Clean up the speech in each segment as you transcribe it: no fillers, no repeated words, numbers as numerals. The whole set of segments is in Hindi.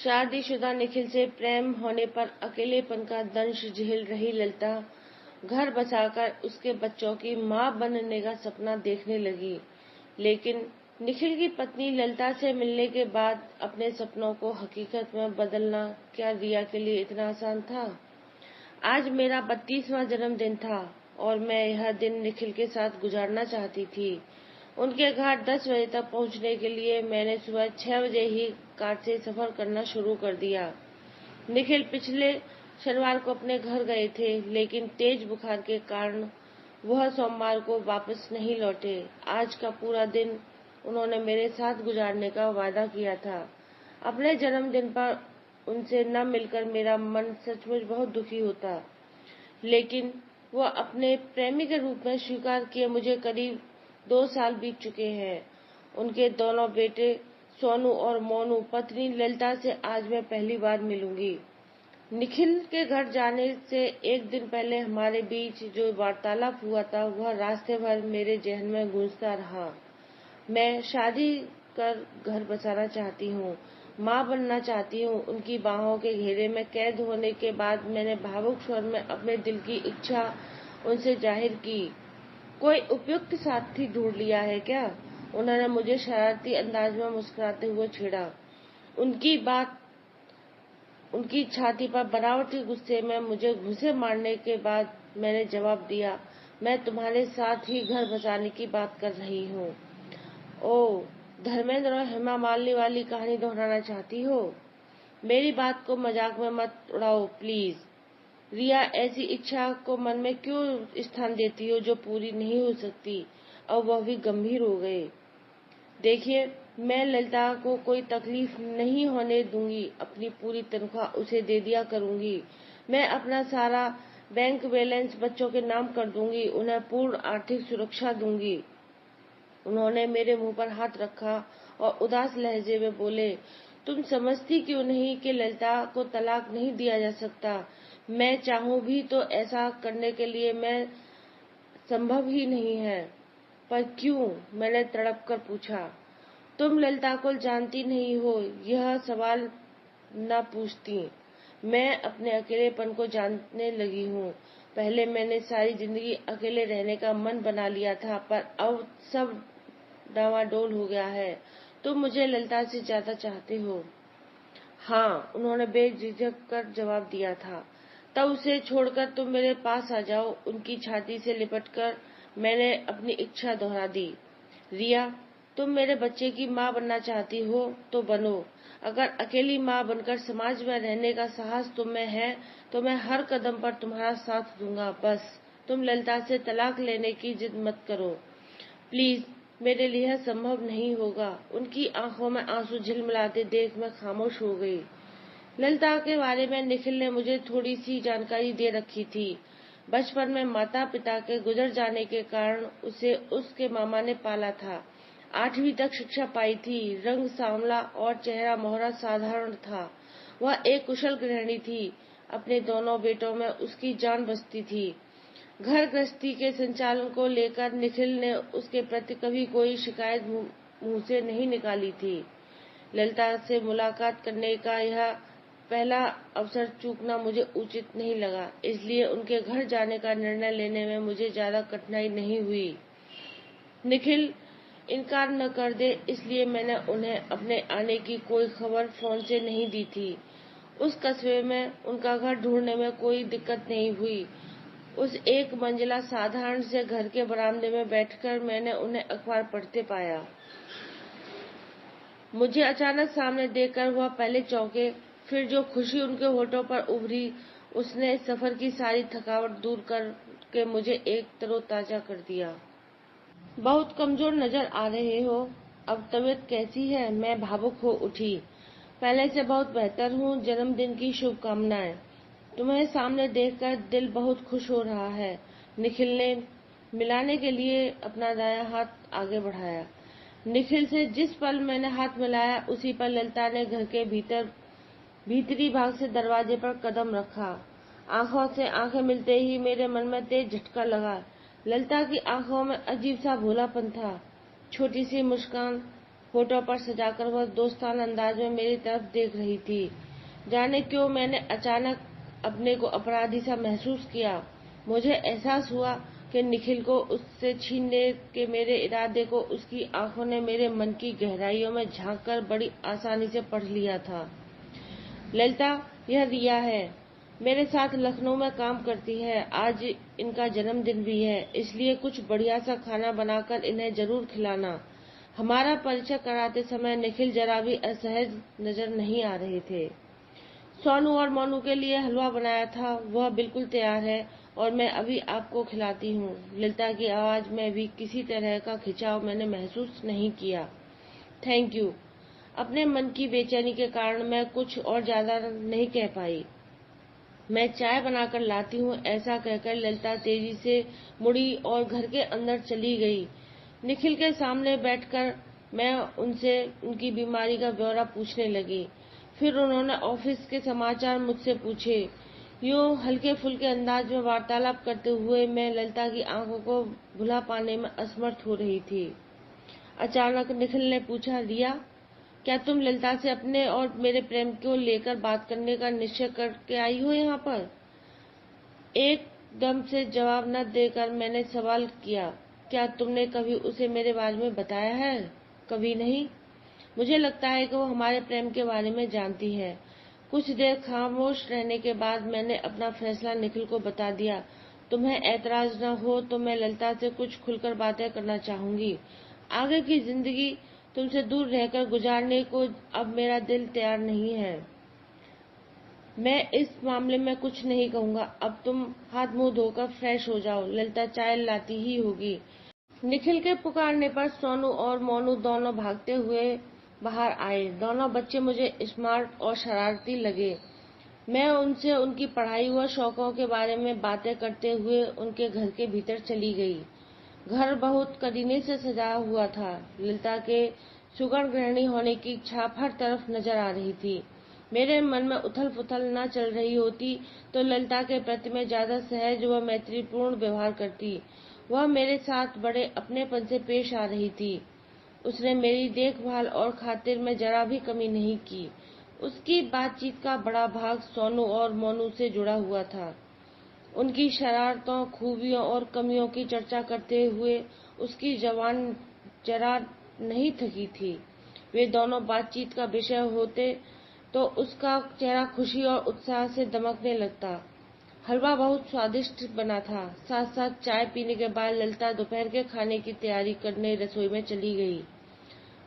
शादीशुदा निखिल से प्रेम होने पर अकेलेपन का दंश झेल रही ललिता घर बसाकर उसके बच्चों की मां बनने का सपना देखने लगी। लेकिन निखिल की पत्नी ललिता से मिलने के बाद अपने सपनों को हकीकत में बदलना क्या रिया के लिए इतना आसान था? आज मेरा 32वां जन्मदिन था और मैं यह दिन निखिल के साथ गुजारना चाहती थी। उनके घर 10 बजे तक पहुंचने के लिए मैंने सुबह 6 बजे ही कार से सफर करना शुरू कर दिया। निखिल पिछले शनिवार को अपने घर गए थे, लेकिन तेज बुखार के कारण वह सोमवार को वापस नहीं लौटे। आज का पूरा दिन उन्होंने मेरे साथ गुजारने का वादा किया था। अपने जन्मदिन पर उनसे न मिलकर मेरा मन सचमुच बहुत दुखी होता, लेकिन वह अपने प्रेमी के रूप में स्वीकार किए मुझे करीब 2 साल बीत चुके हैं। उनके दोनों बेटे सोनू और मोनू, पत्नी ललिता से आज मैं पहली बार मिलूंगी। निखिल के घर जाने से एक दिन पहले हमारे बीच जो वार्तालाप हुआ था वह रास्ते भर मेरे जहन में गूंजता रहा। मैं शादी कर घर बसाना चाहती हूँ, माँ बनना चाहती हूँ। उनकी बाहों के घेरे में कैद होने के बाद मैंने भावुक स्वर में अपने दिल की इच्छा उनसे जाहिर की। कोई उपयुक्त साथी ढूंढ लिया है क्या? उन्होंने मुझे शरारती अंदाज में मुस्कुराते हुए छेड़ा। उनकी छाती पर बनावटी गुस्से में मुझे घूंसे मारने के बाद मैंने जवाब दिया, मैं तुम्हारे साथ ही घर बसाने की बात कर रही हूँ। ओह, धर्मेंद्र और हेमा मालिनी वाली कहानी दोहराना चाहती हो? मेरी बात को मजाक में मत उड़ाओ प्लीज। रिया, ऐसी इच्छा को मन में क्यों स्थान देती हो जो पूरी नहीं हो सकती? और वह भी गंभीर हो गए। देखिए, मैं ललिता को कोई तकलीफ नहीं होने दूंगी। अपनी पूरी तनख्वाह उसे दे दिया करूंगी। मैं अपना सारा बैंक बैलेंस बच्चों के नाम कर दूंगी। उन्हें पूर्ण आर्थिक सुरक्षा दूंगी। उन्होंने मेरे मुंह पर हाथ रखा और उदास लहजे में बोले, तुम समझती क्यों नहीं कि ललिता को तलाक नहीं दिया जा सकता? मैं चाहूं भी तो ऐसा करने के लिए मैं संभव ही नहीं है। पर क्यों? मैंने तड़प कर पूछा। तुम ललिता को जानती नहीं हो, यह सवाल न पूछती। मैं अपने अकेलेपन को जानने लगी हूँ। पहले मैंने सारी जिंदगी अकेले रहने का मन बना लिया था, पर अब सब डावाडोल हो गया है। तुम मुझे ललिता से ज्यादा चाहते हो। हाँ, उन्होंने बेझिझक कर जवाब दिया था। तब उसे छोड़कर तुम मेरे पास आ जाओ। उनकी छाती से लिपटकर मैंने अपनी इच्छा दोहरा दी। रिया, तुम मेरे बच्चे की माँ बनना चाहती हो तो बनो। अगर अकेली माँ बनकर समाज में रहने का साहस तुम में है तो मैं हर कदम पर तुम्हारा साथ दूंगा। बस तुम ललिता से तलाक लेने की जिद मत करो प्लीज। मेरे लिए यह संभव नहीं होगा। उनकी आंखों में आंसू झिलमिलाते देख मैं खामोश हो गई। ललिता के बारे में निखिल ने मुझे थोड़ी सी जानकारी दे रखी थी। बचपन में माता पिता के गुजर जाने के कारण उसे उसके मामा ने पाला था। 8वीं तक शिक्षा पाई थी। रंग सांवला और चेहरा मोहरा साधारण था। वह एक कुशल गृहिणी थी। अपने दोनों बेटों में उसकी जान बसती थी। घर गृहस्थी के संचालन को लेकर निखिल ने उसके प्रति कभी कोई शिकायत मुंह से नहीं निकाली थी। ललिता से मुलाकात करने का यह पहला अवसर चूकना मुझे उचित नहीं लगा, इसलिए उनके घर जाने का निर्णय लेने में मुझे ज्यादा कठिनाई नहीं हुई। निखिल इनकार न कर दे, इसलिए मैंने उन्हें अपने आने की कोई खबर फोन से नहीं दी थी। उस कस्बे में उनका घर ढूंढने में कोई दिक्कत नहीं हुई। उस एक मंजिला साधारण से घर के बरामदे में बैठकर मैंने उन्हें अखबार पढ़ते पाया। मुझे अचानक सामने देखकर वह पहले चौंके, फिर जो खुशी उनके होठों पर उभरी उसने सफर की सारी थकावट दूर करके मुझे एक तरोताजा कर दिया। बहुत कमजोर नजर आ रहे हो। अब तबीयत कैसी है? मैं भावुक हो उठी। पहले से बहुत बेहतर हूँ। जन्मदिन की शुभकामनाएं। तुम्हें सामने देखकर दिल बहुत खुश हो रहा है। निखिल ने मिलाने के लिए अपना दायां हाथ आगे बढ़ाया। निखिल से जिस पल मैंने हाथ मिलाया उसी पर ललिता ने घर के भीतरी भाग से दरवाजे पर कदम रखा। आंखों से आंखें मिलते ही मेरे मन में तेज झटका लगा। ललिता की आंखों में अजीब सा भोलापन था। छोटी सी मुस्कान, फोटो पर सजाकर वह दोस्ताना अंदाज में मेरी तरफ देख रही थी। जाने क्यों मैंने अचानक अपने को अपराधी सा महसूस किया। मुझे एहसास हुआ कि निखिल को उससे छीनने के मेरे इरादे को उसकी आंखों ने मेरे मन की गहराइयों में झांककर बड़ी आसानी से पढ़ लिया था। ललिता, यह रिया है, मेरे साथ लखनऊ में काम करती है। आज इनका जन्मदिन भी है, इसलिए कुछ बढ़िया सा खाना बनाकर इन्हें जरूर खिलाना। हमारा परिचय कराते समय निखिल जरा भी असहज नजर नहीं आ रहे थे। सोनू और मोनू के लिए हलवा बनाया था, वह बिल्कुल तैयार है और मैं अभी आपको खिलाती हूँ। ललिता की आवाज में भी किसी तरह का खिंचाव मैंने महसूस नहीं किया। Thank you. अपने मन की बेचैनी के कारण मैं कुछ और ज्यादा नहीं कह पाई। मैं चाय बनाकर लाती हूँ, ऐसा कहकर ललिता तेजी से मुड़ी और घर के अंदर चली गई। निखिल के सामने बैठकर मैं उनसे उनकी बीमारी का ब्यौरा पूछने लगी। फिर उन्होंने ऑफिस के समाचार मुझसे पूछे। यूं हल्के फुल्के अंदाज में वार्तालाप करते हुए मैं ललिता की आंखों को भुला पाने में असमर्थ हो रही थी। अचानक निखिल ने पूछा, रिया, क्या तुम ललिता से अपने और मेरे प्रेम को लेकर बात करने का निश्चय करके आई हो यहाँ पर? एकदम से जवाब न देकर मैंने सवाल किया, क्या तुमने कभी उसे मेरे बारे में बताया है? कभी नहीं। मुझे लगता है कि वो हमारे प्रेम के बारे में जानती है। कुछ देर खामोश रहने के बाद मैंने अपना फैसला निखिल को बता दिया। तुम्हें ऐतराज न हो तो मैं ललिता से कुछ खुलकर बातें करना चाहूंगी। आगे की जिंदगी तुमसे दूर रहकर गुजारने को अब मेरा दिल तैयार नहीं है। मैं इस मामले में कुछ नहीं कहूंगा। अब तुम हाथ मुंह धोकर फ्रेश हो जाओ, ललिता चाय लाती ही होगी। निखिल के पुकारने पर सोनू और मोनू दोनों भागते हुए बाहर आए। दोनों बच्चे मुझे स्मार्ट और शरारती लगे। मैं उनसे उनकी पढ़ाई व शौकों के बारे में बातें करते हुए उनके घर के भीतर चली गई। घर बहुत करीने से सजा हुआ था। ललिता के सुगण गृहिणी होने की छाप हर तरफ नजर आ रही थी। मेरे मन में उथल पुथल न चल रही होती तो ललिता के प्रति मैं ज्यादा सहज व मैत्रीपूर्ण व्यवहार करती। वह मेरे साथ बड़े अपनेपन से पेश आ रही थी। उसने मेरी देखभाल और खातिर में जरा भी कमी नहीं की। उसकी बातचीत का बड़ा भाग सोनू और मोनू से जुड़ा हुआ था। उनकी शरारतों, खूबियों और कमियों की चर्चा करते हुए उसकी जबान जरा नहीं थकी थी। वे दोनों बातचीत का विषय होते तो उसका चेहरा खुशी और उत्साह से दमकने लगता। हलवा बहुत स्वादिष्ट बना था। साथ साथ चाय पीने के बाद ललिता दोपहर के खाने की तैयारी करने रसोई में चली गई।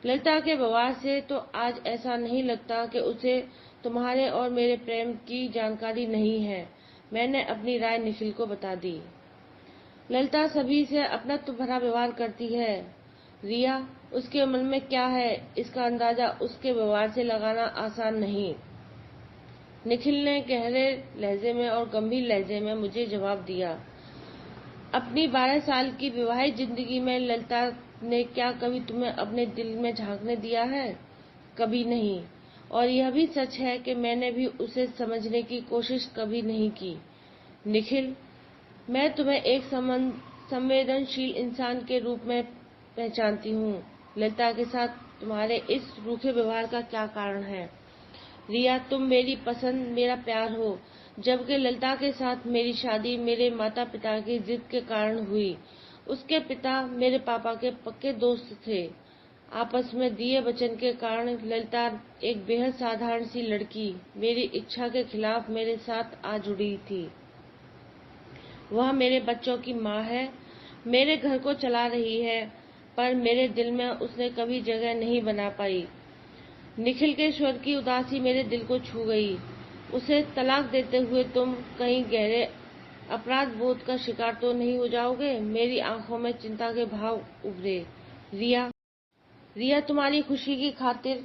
ललिता के व्यवहार से तो आज ऐसा नहीं लगता कि उसे तुम्हारे और मेरे प्रेम की जानकारी नहीं है। मैंने अपनी राय निखिल को बता दी। ललिता सभी से अपनत्व भरा व्यवहार करती है। रिया, उसके मन में क्या है इसका अंदाजा उसके व्यवहार से लगाना आसान नहीं। निखिल ने गहरे लहजे में और गंभीर लहजे में मुझे जवाब दिया। अपनी 12 साल की विवाहित जिंदगी में ललिता ने क्या कभी तुम्हें अपने दिल में झांकने दिया है? कभी नहीं। और यह भी सच है कि मैंने भी उसे समझने की कोशिश कभी नहीं की। निखिल, मैं तुम्हें एक संवेदनशील इंसान के रूप में पहचानती हूँ। ललिता के साथ तुम्हारे इस रूखे व्यवहार का क्या कारण है? रिया, तुम मेरी पसंद, मेरा प्यार हो, जबकि ललिता के साथ मेरी शादी मेरे माता पिता की जिद के कारण हुई। उसके पिता मेरे पापा के पक्के दोस्त थे। आपस में दिए वचन के कारण ललिता, एक बेहद साधारण सी लड़की, मेरी इच्छा के खिलाफ मेरे साथ आ जुड़ी थी। वह मेरे बच्चों की माँ है, मेरे घर को चला रही है, पर मेरे दिल में उसने कभी जगह नहीं बना पाई। निखिल के स्वर की उदासी मेरे दिल को छू गई। उसे तलाक देते हुए तुम कहीं गहरे अपराध बोध का शिकार तो नहीं हो जाओगे? मेरी आंखों में चिंता के भाव उभरे। रिया, तुम्हारी खुशी की खातिर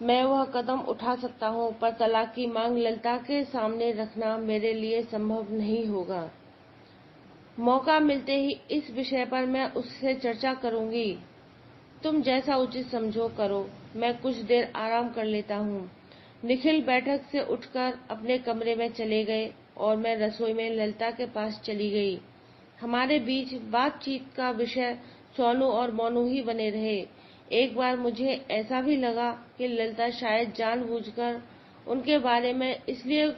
मैं वह कदम उठा सकता हूँ, पर तलाक की मांग ललिता के सामने रखना मेरे लिए संभव नहीं होगा। मौका मिलते ही इस विषय पर मैं उससे चर्चा करूंगी। तुम जैसा उचित समझो करो, मैं कुछ देर आराम कर लेता हूँ। निखिल बैठक से उठकर अपने कमरे में चले गए और मैं रसोई में ललिता के पास चली गई। हमारे बीच बातचीत का विषय सोनू और मोनू ही बने रहे। एक बार मुझे ऐसा भी लगा कि ललिता शायद जानबूझकर उनके बारे में इसलिए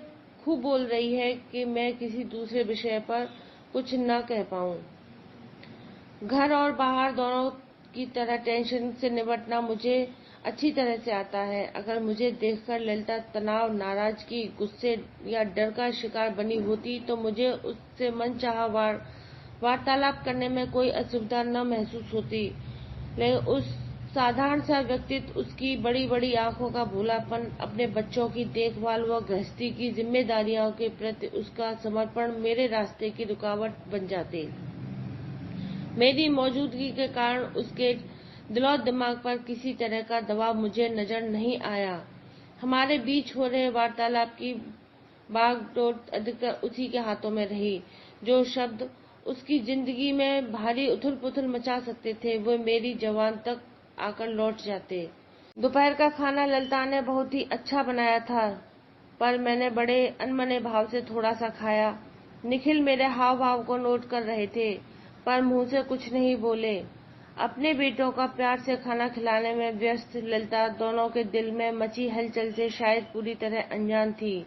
खूब बोल रही है कि मैं किसी दूसरे विषय पर कुछ न कह पाऊं। घर और बाहर दोनों की तरह टेंशन से निपटना मुझे अच्छी तरह से आता है। अगर मुझे देखकर ललिता तनाव, नाराजगी, गुस्से या डर का शिकार बनी होती तो मुझे उससे मनचाहा वार्तालाप करने में कोई असुविधा न महसूस होती, लेकिन उस साधारण सा व्यक्तित्व, उसकी बड़ी बड़ी आंखों का भोलापन, अपने बच्चों की देखभाल व गृहस्थी की जिम्मेदारियों के प्रति उसका समर्पण मेरे रास्ते की रुकावट बन जाते। मेरी मौजूदगी के कारण उसके दिलो दिमाग पर किसी तरह का दबाव मुझे नजर नहीं आया। हमारे बीच हो रहे वार्तालाप की बागडोर अधिकतर उसी के हाथों में रही। जो शब्द उसकी जिंदगी में भारी उथल पुथल मचा सकते थे, वो मेरी जबान तक आकर लौट जाते। दोपहर का खाना ललिता ने बहुत ही अच्छा बनाया था, पर मैंने बड़े अनमने भाव से थोड़ा सा खाया। निखिल मेरे हाव भाव को नोट कर रहे थे, पर मुंह से कुछ नहीं बोले। अपने बेटों का प्यार से खाना खिलाने में व्यस्त ललिता दोनों के दिल में मची हलचल से शायद पूरी तरह अनजान थी।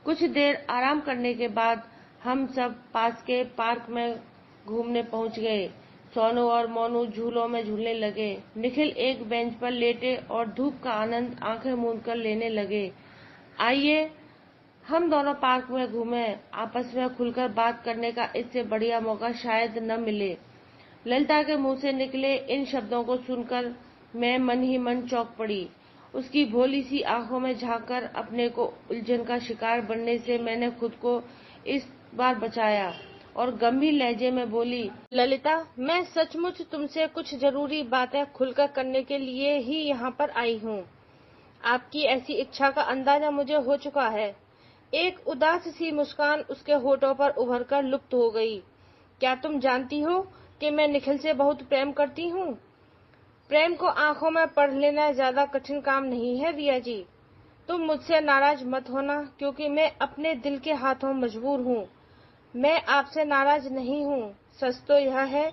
कुछ देर आराम करने के बाद हम सब पास के पार्क में घूमने पहुंच गए। सोनू और मोनू झूलों में झूलने लगे। निखिल एक बेंच पर लेटे और धूप का आनंद आंखें मूंद कर लेने लगे। आइए हम दोनों पार्क में घूमें, आपस में खुलकर बात करने का इससे बढ़िया मौका शायद न मिले। ललिता के मुंह से निकले इन शब्दों को सुनकर मैं मन ही मन चौंक पड़ी। उसकी भोली सी आंखों में झांककर अपने को उलझन का शिकार बनने से मैंने खुद को इस बार बचाया और गंभीर लहजे में बोली, ललिता, मैं सचमुच तुमसे कुछ जरूरी बातें खुलकर करने के लिए ही यहाँ पर आई हूँ। आपकी ऐसी इच्छा का अंदाजा मुझे हो चुका है। एक उदास सी मुस्कान उसके होठों पर उभरकर लुप्त हो गई। क्या तुम जानती हो कि मैं निखिल से बहुत प्रेम करती हूँ? प्रेम को आंखों में पढ़ लेना ज्यादा कठिन काम नहीं है रिया जी। तुम मुझसे नाराज मत होना, क्योंकि मैं अपने दिल के हाथों मजबूर हूँ। मैं आपसे नाराज नहीं हूँ। सच तो यह है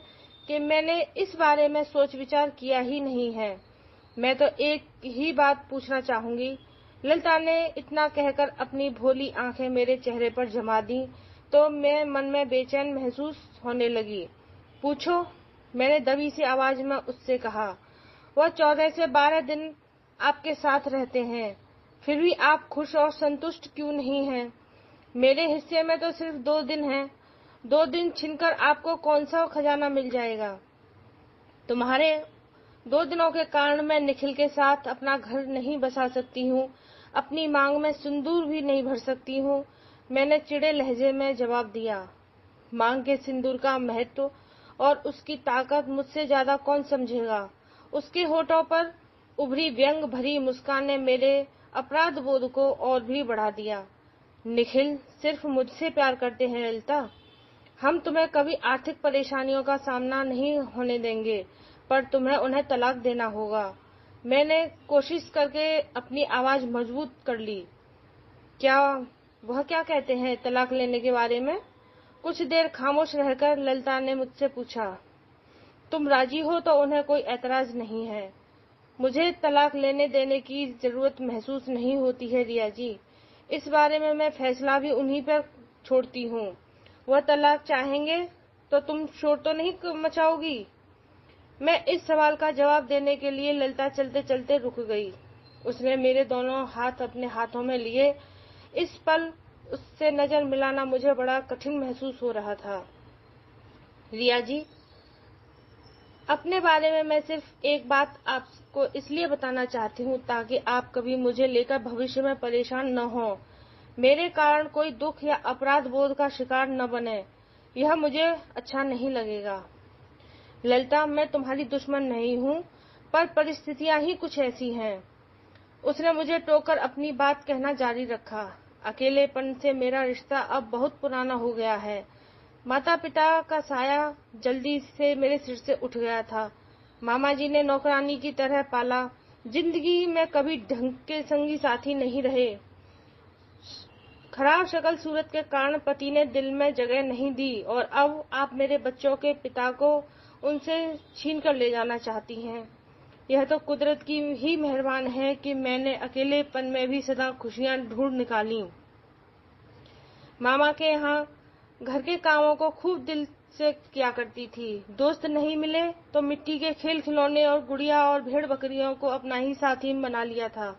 कि मैंने इस बारे में सोच विचार किया ही नहीं है। मैं तो एक ही बात पूछना चाहूंगी। ललिता ने इतना कहकर अपनी भोली आंखें मेरे चेहरे पर जमा दी तो मैं मन में बेचैन महसूस होने लगी। पूछो, मैंने दबी सी आवाज में उससे कहा। वह 14 से 12 दिन आपके साथ रहते हैं, फिर भी आप खुश और संतुष्ट क्यों नहीं हैं? मेरे हिस्से में तो सिर्फ 2 दिन हैं। 2 दिन छिनकर आपको कौन सा खजाना मिल जाएगा? तुम्हारे 2 दिनों के कारण मैं निखिल के साथ अपना घर नहीं बसा सकती हूँ, अपनी मांग में सिंदूर भी नहीं भर सकती हूँ। मैंने चिड़े लहजे में जवाब दिया। मांग के सिंदूर का महत्व और उसकी ताकत मुझसे ज्यादा कौन समझेगा? उसके होठों पर उभरी व्यंग भरी मुस्कान ने मेरे अपराध बोध को और भी बढ़ा दिया। निखिल सिर्फ मुझसे प्यार करते हैं ललिता। हम तुम्हें कभी आर्थिक परेशानियों का सामना नहीं होने देंगे, पर तुम्हें उन्हें तलाक देना होगा। मैंने कोशिश करके अपनी आवाज मजबूत कर ली। वह क्या कहते हैं तलाक लेने के बारे में? कुछ देर खामोश रहकर ललिता ने मुझसे पूछा। तुम राजी हो तो उन्हें कोई एतराज नहीं है। मुझे तलाक लेने देने की जरूरत महसूस नहीं होती है रिया जी। इस बारे में मैं फैसला भी उन्हीं पर छोड़ती हूँ। वह तलाक चाहेंगे तो तुम शोर तो नहीं मचाओगी? मैं इस सवाल का जवाब देने के लिए ललिता चलते चलते रुक गई। उसने मेरे दोनों हाथ अपने हाथों में लिए। इस पल उससे नजर मिलाना मुझे बड़ा कठिन महसूस हो रहा था। रिया जी, अपने बारे में मैं सिर्फ एक बात आपको इसलिए बताना चाहती हूँ ताकि आप कभी मुझे लेकर भविष्य में परेशान न हो। मेरे कारण कोई दुख या अपराध बोध का शिकार न बने, यह मुझे अच्छा नहीं लगेगा। ललिता, मैं तुम्हारी दुश्मन नहीं हूँ, पर परिस्थितियां ही कुछ ऐसी हैं। उसने मुझे टोककर अपनी बात कहना जारी रखा। अकेलेपन से मेरा रिश्ता अब बहुत पुराना हो गया है। माता पिता का साया जल्दी से मेरे सिर से उठ गया था। मामा जी ने नौकरानी की तरह पाला। जिंदगी में कभी ढंग के संगी साथी नहीं रहे। खराब शक्ल सूरत के कारण पति ने दिल में जगह नहीं दी और अब आप मेरे बच्चों के पिता को उनसे छीन कर ले जाना चाहती हैं। यह तो कुदरत की ही मेहरबान है कि मैंने अकेलेपन में भी सदा खुशियां ढूंढ निकाली। मामा के यहाँ घर के कामों को खूब दिल से किया करती थी। दोस्त नहीं मिले तो मिट्टी के खेल खिलौने और गुड़िया और भेड़ बकरियों को अपना ही साथी बना लिया था।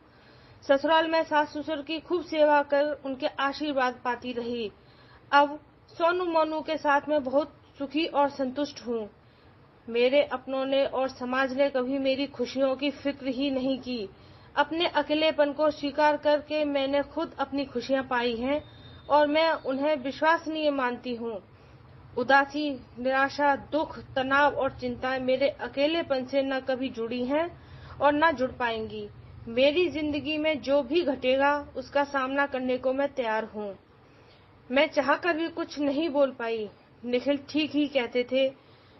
ससुराल में सास ससुर की खूब सेवा कर उनके आशीर्वाद पाती रही। अब सोनू मोनू के साथ में बहुत सुखी और संतुष्ट हूँ। मेरे अपनों ने और समाज ने कभी मेरी खुशियों की फिक्र ही नहीं की। अपने अकेलेपन को स्वीकार करके मैंने खुद अपनी खुशियां पाई हैं और मैं उन्हें विश्वसनीय मानती हूँ। उदासी, निराशा, दुख, तनाव और चिंताएं मेरे अकेलेपन से न कभी जुड़ी हैं और न जुड़ पाएंगी। मेरी जिंदगी में जो भी घटेगा उसका सामना करने को मैं तैयार हूँ। मैं चाहकर भी कुछ नहीं बोल पाई। निखिल ठीक ही कहते थे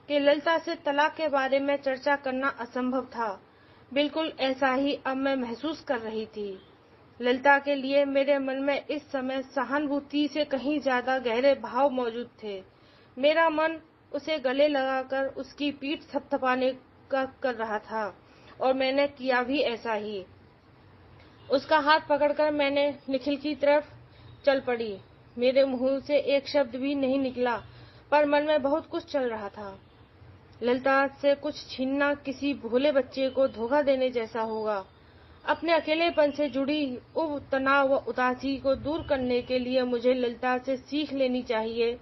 कि ललिता से तलाक के बारे में चर्चा करना असंभव था। बिल्कुल ऐसा ही अब मैं महसूस कर रही थी। ललिता के लिए मेरे मन में इस समय सहानुभूति से कहीं ज्यादा गहरे भाव मौजूद थे। मेरा मन उसे गले लगाकर उसकी पीठ थपथपाने का कर रहा था और मैंने किया भी ऐसा ही। उसका हाथ पकड़कर मैंने निखिल की तरफ चल पड़ी। मेरे मुंह से एक शब्द भी नहीं निकला, पर मन में बहुत कुछ चल रहा था। ललिता से कुछ छीनना किसी भोले बच्चे को धोखा देने जैसा होगा। अपने अकेलेपन से जुड़ी उब, तनाव व उदासी को दूर करने के लिए मुझे ललिता से सीख लेनी चाहिए।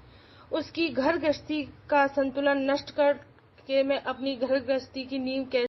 उसकी घर गृहस्थी का संतुलन नष्ट करके मैं अपनी घर गृहस्थी की नींव कैसे